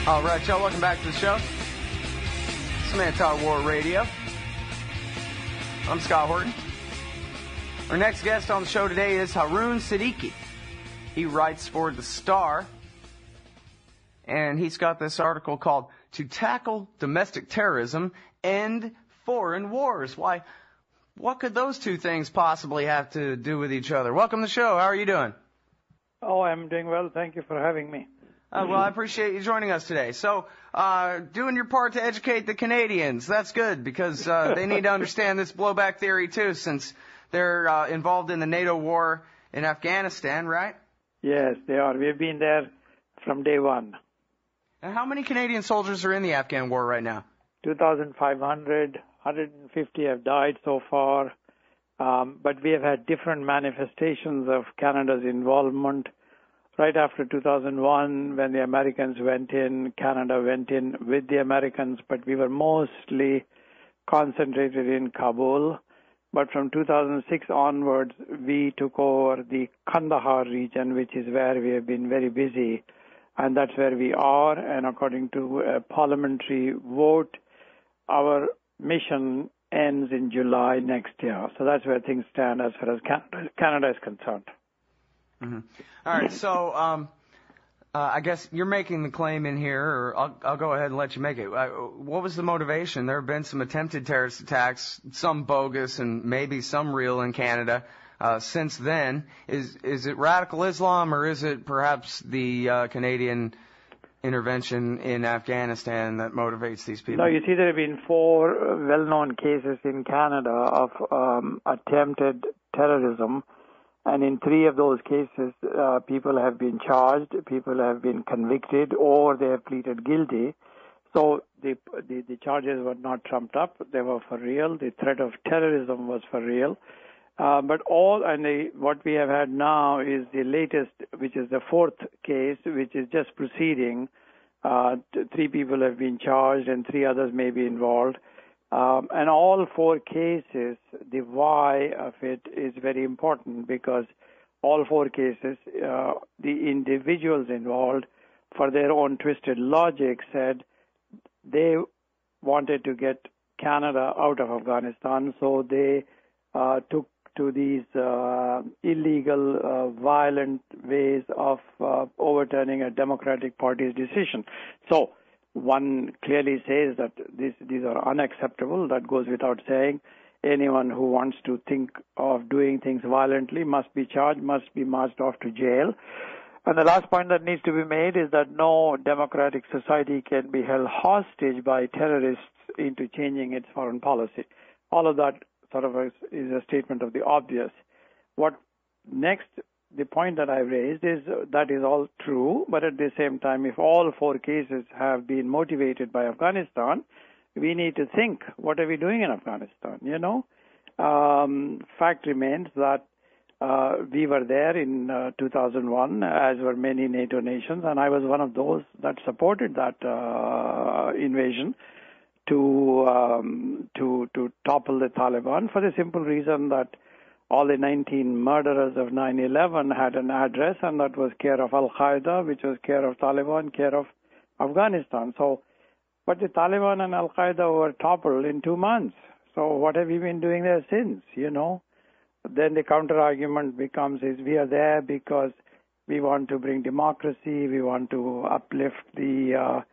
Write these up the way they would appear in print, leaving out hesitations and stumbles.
All right, y'all, welcome back to the show. It's Antiwar Radio. I'm Scott Horton. Our next guest on the show today is Haroon Siddiqui. He writes for The Star, and he's got this article called "To Tackle Domestic Terrorism, End Foreign Wars." Why, what could those two things possibly have to do with each other? Welcome to the show. How are you doing? Oh, I'm doing well. Thank you for having me. Well, I appreciate you joining us today. So, doing your part to educate the Canadians, that's good, because they need to understand this blowback theory, too, since they're involved in the NATO war in Afghanistan, right? Yes, they are. We've been there from day one. And how many Canadian soldiers are in the Afghan war right now? 2,500, 150 have died so far, but we have had different manifestations of Canada's involvement. Right after 2001, when the Americans went in, Canada went in with the Americans, but we were mostly concentrated in Kabul. But from 2006 onwards, we took over the Kandahar region, which is where we have been very busy. And that's where we are. And according to a parliamentary vote, our mission ends in July next year. So that's where things stand as far as Canada is concerned. Mm-hmm. All right, so I guess you're making the claim in here, or I'll go ahead and let you make it. What was the motivation? There have been some attempted terrorist attacks, some bogus and maybe some real in Canada since then. Is it radical Islam, or is it perhaps the Canadian intervention in Afghanistan that motivates these people? No, you see, there have been 4 well-known cases in Canada of attempted terrorism. And in 3 of those cases, people have been charged, people have been convicted, or they have pleaded guilty. So the charges were not trumped up; they were for real. The threat of terrorism was for real. But what we have had now is the latest, which is the 4th case, which is just proceeding. 3 people have been charged, and 3 others may be involved. And all 4 cases, the why of it is very important, because all 4 cases, the individuals involved, for their own twisted logic, said they wanted to get Canada out of Afghanistan, so they took to these illegal, violent ways of overturning a Democratic Party's decision. So one clearly says that these are unacceptable. That goes without saying. Anyone who wants to think of doing things violently must be charged, must be marched off to jail. And the last point that needs to be made is that no democratic society can be held hostage by terrorists into changing its foreign policy. All of that sort of is a statement of the obvious. What next? The point that I raised is that is all true, but at the same time, if all 4 cases have been motivated by Afghanistan, we need to think, what are we doing in Afghanistan, you know? Fact remains that we were there in 2001, as were many NATO nations, and I was one of those that supported that invasion to topple the Taliban, for the simple reason that all the 19 murderers of 9/11 had an address, and that was care of Al-Qaeda, which was care of Taliban, care of Afghanistan. So, but the Taliban and Al-Qaeda were toppled in 2 months. So what have we been doing there since, you know? Then the counter-argument becomes is we are there because we want to bring democracy, we want to uplift the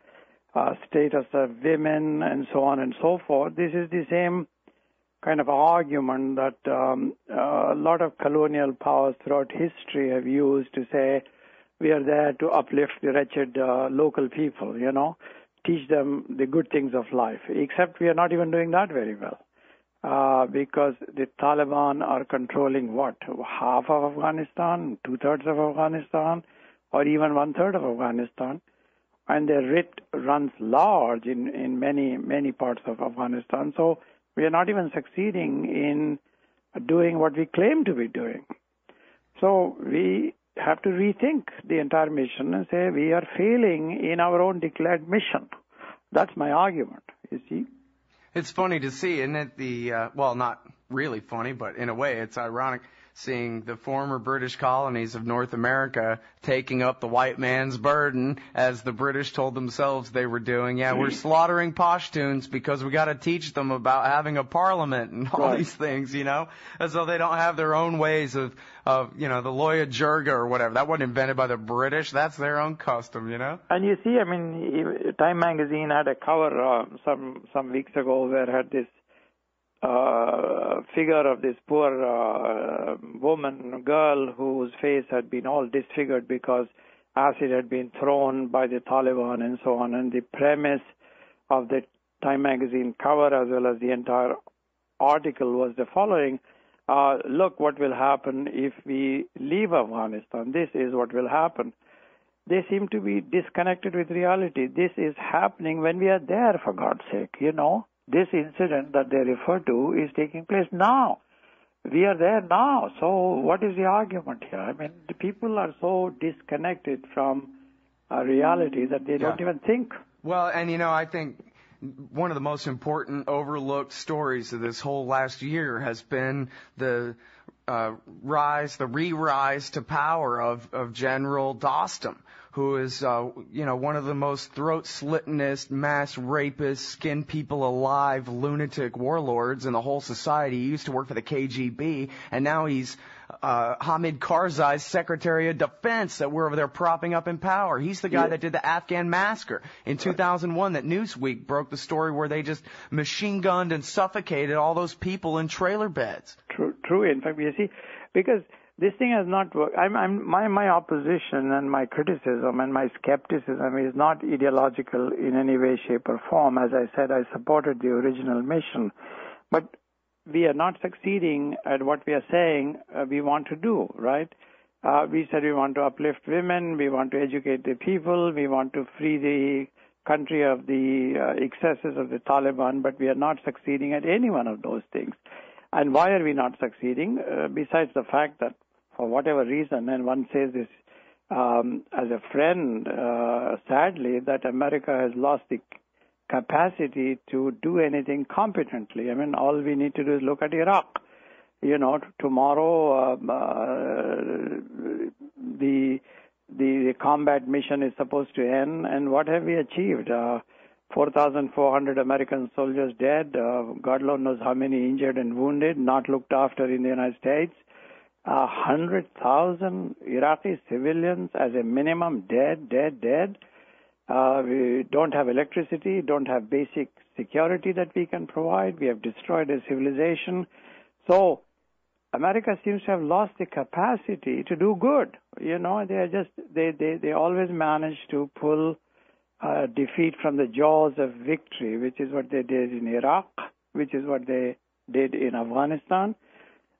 status of women, and so on and so forth. This is the same kind of argument that a lot of colonial powers throughout history have used to say we are there to uplift the wretched local people, you know, teach them the good things of life. Except we are not even doing that very well because the Taliban are controlling what? Half of Afghanistan, 2/3 of Afghanistan, or even 1/3 of Afghanistan. And their writ runs large in many parts of Afghanistan. So we are not even succeeding in doing what we claim to be doing. So we have to rethink the entire mission and say we are failing in our own declared mission. That's my argument, you see. It's funny to see, isn't it? Well, not really funny, but in a way it's ironic seeing the former British colonies of North America taking up the white man's burden, as the British told themselves they were doing. Yeah, we're slaughtering Pashtuns because we got to teach them about having a parliament and all these things, as though they don't have their own ways of the Loya Jirga or whatever. That wasn't invented by the British. That's their own custom, And you see, Time magazine had a cover some weeks ago where it had this figure of this poor girl whose face had been all disfigured because acid had been thrown by the Taliban and so on. And the premise of the Time magazine cover as well as the entire article was the following. Look what will happen if we leave Afghanistan. This is what will happen. They seem to be disconnected with reality. This is happening when we are there, for God's sake, This incident that they refer to is taking place now. We are there now. So what is the argument here? The people are so disconnected from reality that they don't even think. Well, and I think one of the most important overlooked stories of this whole last year has been the re-rise to power of General Dostum, who is, one of the most throat-slittingest, mass rapists, skin people alive, lunatic warlords in the whole society. He used to work for the KGB, and now he's Hamid Karzai's Secretary of Defense that we're over there propping up in power. He's the guy that did the Afghan massacre in 2001 that Newsweek broke the story where they just machine gunned and suffocated all those people in trailer beds. True. In fact, you see, because this thing has not worked. My opposition and my criticism and my skepticism is not ideological in any way, shape, or form. As I said, I supported the original mission. But we are not succeeding at what we are saying we want to do, right? We said we want to uplift women, we want to educate the people, we want to free the country of the excesses of the Taliban, but we are not succeeding at any one of those things. And why are we not succeeding? Besides the fact that for whatever reason, and one says this as a friend, sadly, that America has lost the capacity to do anything competently. All we need to do is look at Iraq. Tomorrow the combat mission is supposed to end, and what have we achieved? 4,400 American soldiers dead, God knows how many injured and wounded, not looked after in the United States. 100,000 Iraqi civilians as a minimum dead. We don't have electricity, don't have basic security that we can provide. We have destroyed a civilization. So America seems to have lost the capacity to do good. They always manage to pull defeat from the jaws of victory, which is what they did in Iraq, which is what they did in Afghanistan.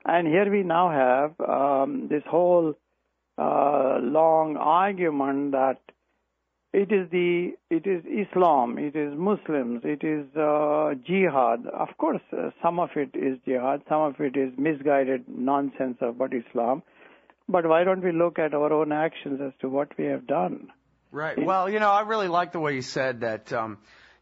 And here we now have this whole long argument that it is Islam, it is Muslims, it is jihad. Of course, some of it is jihad, some of it is misguided nonsense about Islam. But why don't we look at our own actions as to what we have done? Right. Well, I really like the way you said that,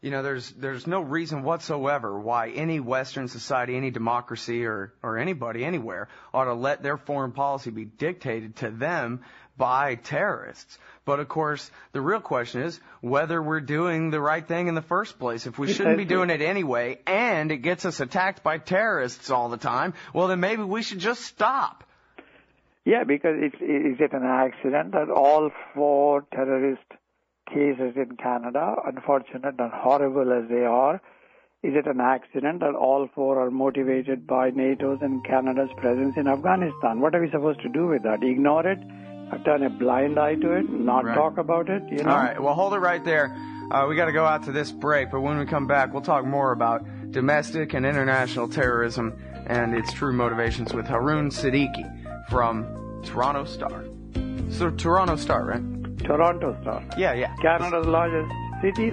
there's no reason whatsoever why any Western society, any democracy, or anybody anywhere ought to let their foreign policy be dictated to them by terrorists. But, of course, the real question is whether we're doing the right thing in the first place. If we shouldn't be doing it anyway, and it gets us attacked by terrorists all the time, well, then maybe we should just stop. Yeah, because is it an accident that all 4 terrorist cases in Canada, unfortunate and horrible as they are, is it an accident that all 4 are motivated by NATO's and Canada's presence in Afghanistan? What are we supposed to do with that? Ignore it? Turn a blind eye to it? Not talk about it? All right, well, hold it right there. We got to go out to this break, but when we come back, we'll talk more about domestic and international terrorism and its true motivations with Haroon Siddiqui from Toronto Star. So Toronto Star, right? Toronto Star. Yeah. Canada's largest city.